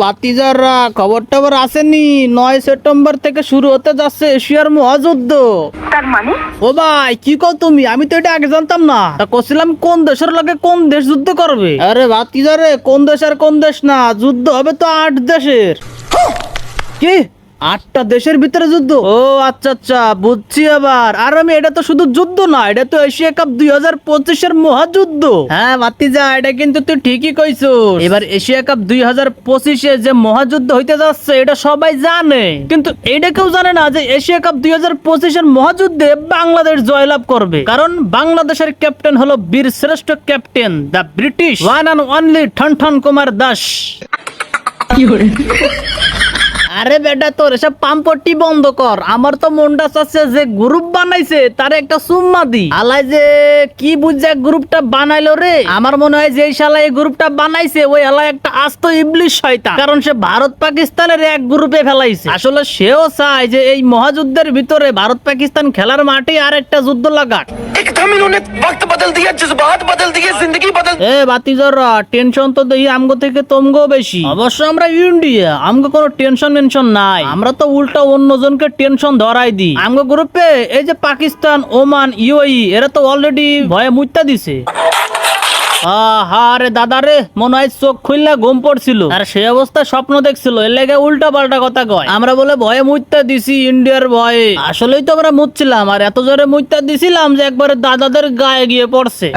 ভাতিজাররা খবর টবর আসেনি? 9 সেপ্টেম্বর থেকে শুরু হতে যাচ্ছে এশিয়ার মহাযুদ্ধ। তার মানে ও ভাই কি কও তুমি? আমি তো এটা আগে জানতাম না। তা কছিলাম কোন দেশের লগে কোন দেশ যুদ্ধ করবে? আরে ভাতিজারে, কোন দেশ আর কোন দেশ না, যুদ্ধ হবে তো 8 দেশের। কি 8টা দেশের ভিতরে যুদ্ধ? ও আচ্ছা আচ্ছা, বুঝছি এবার। আর আমি এটা তো শুধু যুদ্ধ না, এটা তো এশিয়া কাপ 2025 মহাযুদ্ধ। হ্যাঁ ভাতিজা, এটা কিন্তু তুই ঠিকই কইছো। এবার এশিয়া কাপ 2025 যে মহাযুদ্ধ হইতে যাচ্ছে এটা সবাই জানে, কিন্তু এটা কেউ জানে না যে এশিয়া কাপ 2025 মহাযুদ্ধে বাংলাদেশ জয়লাভ করবে। কারণ বাংলাদেশের ক্যাপ্টেন হলো বীর শ্রেষ্ঠ captain, the British one and only Thanthan Kumar Das. আরে বেটা, তোর এসব পাম্পটি বন্ধ কর। আমার তো মনটা চাচ্ছে যে গ্রুপ বানাইছে তার একটা সুম্মা দি। আলাই যে কি বুঝা গ্রুপটা বানাইলো রে। আমার মনে হয় যে শালা এই গ্রুপটা বানাইছে ওই আলাই একটা আস্ত ইবলিশ শয়তান। কারণ সে ভারত পাকিস্তানের এক গ্রুপে ফেলাইছে। আসলে সেও চায় যে এই মহাযুদ্ধের ভিতরে ভারত পাকিস্তান খেলার মাঠে আর একটা যুদ্ধ লাগাক। एकदम इन्होंने वक्त बदल दिया, जज्बात बदल दिए, जिंदगी बदल। এ বাতিজররা, টেনশন তো দেখি আমগো থেকে তোমগো বেশি। অবশ্য আমরা ইন্ডিয়া, আমগো কোনো টেনশন নাই। আমরা তো উল্টা অন্যজনকে টেনশন ধরাই দিই। আমগো গ্রুপে এই যে পাকিস্তান, ওমান, ইউএই এরা তো অলরেডি ভয়ে মুইতা দিছে। আরে দাদা রে, মনে হয় চোখ খুললা ঘুম পড়ছিল আর সেই অবস্থায় স্বপ্ন দেখছিল। এর লেগে উল্টা পাল্টা কথা কয়। আমরা বলে ভয়ে মুইতা দিছি ইন্ডিয়ার ভয়ে। আসলেই তো আমরা মুচ্ছিলাম, আর এত জোরে মুইতা দিছিলাম যে একবারে দাদাদের গায়ে গিয়ে পড়ছে।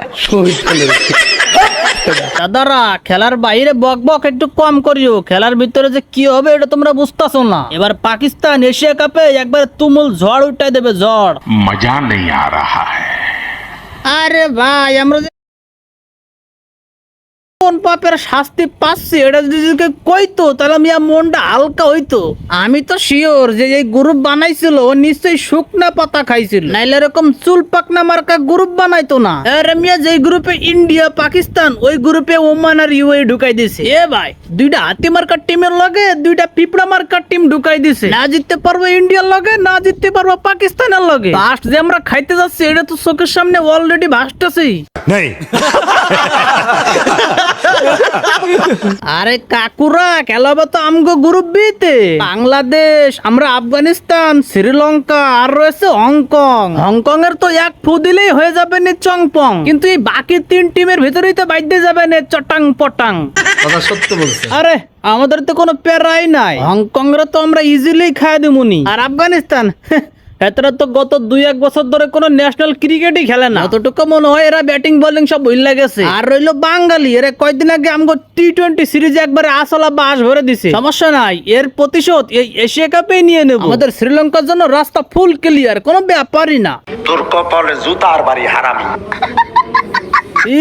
দাদারা, খেলার বাইরে বক বক একটু কম করিও। খেলার ভিতরে যে কি হবে এটা তোমরা বুঝতেছো না। এবার পাকিস্তান এশিয়া কাপে একবার তুমুল ঝড় উঠাই দেবে, ঝড়। मजा नहीं आ रहा है। আরে ভাই, আমরা কোন পাপের শাস্তি পাচ্ছি এটা যদি কইতো তাহলে আমি মনটা হালকা হইতো। আমি তো শিওর যে এই গ্রুপ বানাইছিল ও নিশ্চয়ই শুকনা পাতা খাইছিল, নাইলে এরকম চুল পাকনা মার্কা গ্রুপ বানাইতো না। আরে মিয়া, যে গ্রুপে ইন্ডিয়া পাকিস্তান, ওই গ্রুপে ওমান আর ইউএই ঢুকাই দিছে। এ ভাই, দুইটা হাতি মার্কার টিমের লগে দুইটা পিঁপড়া মার্কার টিম ঢুকাই দিছে। না জিততে পারবো ইন্ডিয়ার লগে, না জিততে পারবো পাকিস্তানের লগে। ফার্স্ট যে আমরা খাইতে যাচ্ছি এটা তো চোখের সামনে অলরেডি ভাসতেছেই। আরে কাকুরা, খেলাবো তো আমগো গ্রুপ বিতে। বাংলাদেশ, আমরা আফগানিস্তান, শ্রীলঙ্কা আর রয়েছে হংকং। হংকং এর তো এক ফু দিলেই হয়ে যাবে নে চংপং, কিন্তু এই বাকি 3 টিমের ভিতরেই তো বাইতে যাবে নে চটাং পটাং। কথা সত্য বলছে। আরে আমাদের তো কোনো প্যারাই নাই। হংকং রে তো আমরা ইজিলি খাই দিমুনি। আর আফগানিস্তান, এতটা তো গত 2-1 বছর ধরে কোনো ন্যাশনাল ক্রিকেটই খেলে না। অতটুকু মনে হয় এরা ব্যাটিং বোলিং সব ভুলে গেছে। আর রইলো বাঙালি, এরা কয়েকদিন আগে আমগো টি20 সিরিজে একবারে আসলা বাস ভরে দিছে। সমস্যা নাই, এর প্রতিশোধ এই এশিয়া কাপেই নিয়ে নেব। আমাদের শ্রীলঙ্কার জন্য রাস্তা ফুল ক্লিয়ার, কোনো ব্যাপারই না। তোর কপালে জুতার বাড়ি হারামি।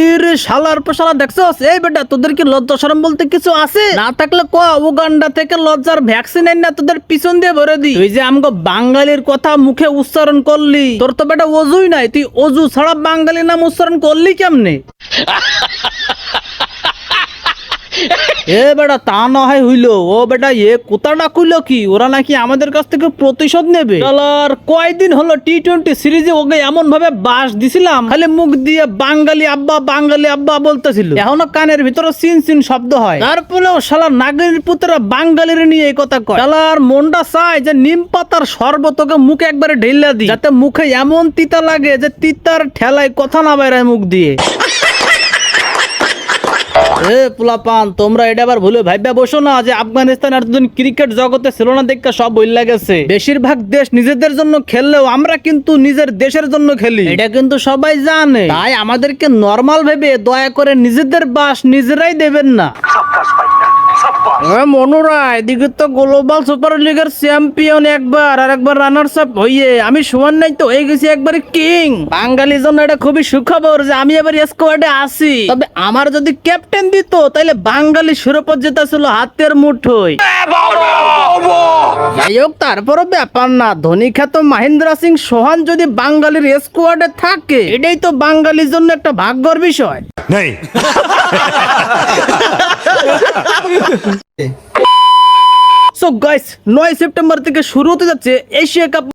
ইরে শালার পশালা, দেখছস? এই বেটা, তোদের কি লজ্জা শরম বলতে কিছু আছে? না থাকলে ক উগান্ডা থেকে লজ্জার ভ্যাকসিন এনে না তোদের পিছন দিয়ে ভরে দি। তুই যে আমগো বাঙালির কথা মুখে উচ্চারণ করলি, তোর তো বেটা অজুই নাই। তুই অজু ছাড়া বাঙালি নাম উচ্চারণ করলি কেমনে? এ বেটা, তা না হয় হইলো। ও বেটা, এ কোথাটা কইলো কি ওরা নাকি আমাদের কাছ থেকে প্রতিশোধ নেবে। আর কয়দিন হলো টি20 সিরিজে ওকে এমন ভাবে বাস দিছিলাম, খালি মুখ দিয়ে বাঙালি আব্বা বলতেছিল। এখনো কানের ভিতরে সিন সিন শব্দ হয়। তারপরেও শালা নাগরিক পুত্ররা বাঙালির নিয়ে এই কথা কয়। শালার মনটা চায় যে নিম পাতার শরবত ওকে মুখে একবারে ঢেলা দি, যাতে মুখে এমন তিতা লাগে যে তিতার ঠেলায় কথা না বাইরায় মুখ দিয়ে। এ পোলাপান, তোমরা এটা আবার ভুলে ভাইবা বসো না যে আফগানিস্তান আর দুদিন ক্রিকেট জগতে ছিল না দেখা সব বইলা গেছে। বেশিরভাগ দেশ নিজেদের জন্য খেললেও আমরা কিন্তু নিজের দেশের জন্য খেলি, এটা কিন্তু সবাই জানে। তাই আমাদেরকে নরমাল ভেবে দয়া করে নিজেদের বাস নিজেরাই দেবেন না। মনোরা, এদিকে তো গ্লোবাল সুপার লিগের চ্যাম্পিয়ন একবার আর একবার রানার্স আপ হইয়ে আমি সমান নাই তো হয়ে গেছি একবারে কিং। বাঙালির জন্য এটা খুবই সুখবর যে আমি এবার স্কোয়াডে আছি। তবে আমার যদি ক্যাপ্টেন দিত তাহলে বাঙালি শিরোপা জেতা ছিল হাতের মুঠোয়। যাই হোক, তারপরও ব্যাপার না। ধনী খ্যাত মহেন্দ্র সিং সোহান যদি বাঙালির স্কোয়াডে থাকে, এটাই তো বাঙালির জন্য একটা ভাগ্যর বিষয়। সো গাইস, 9 সেপ্টেম্বর থেকে শুরু হতে যাচ্ছে এশিয়া কাপ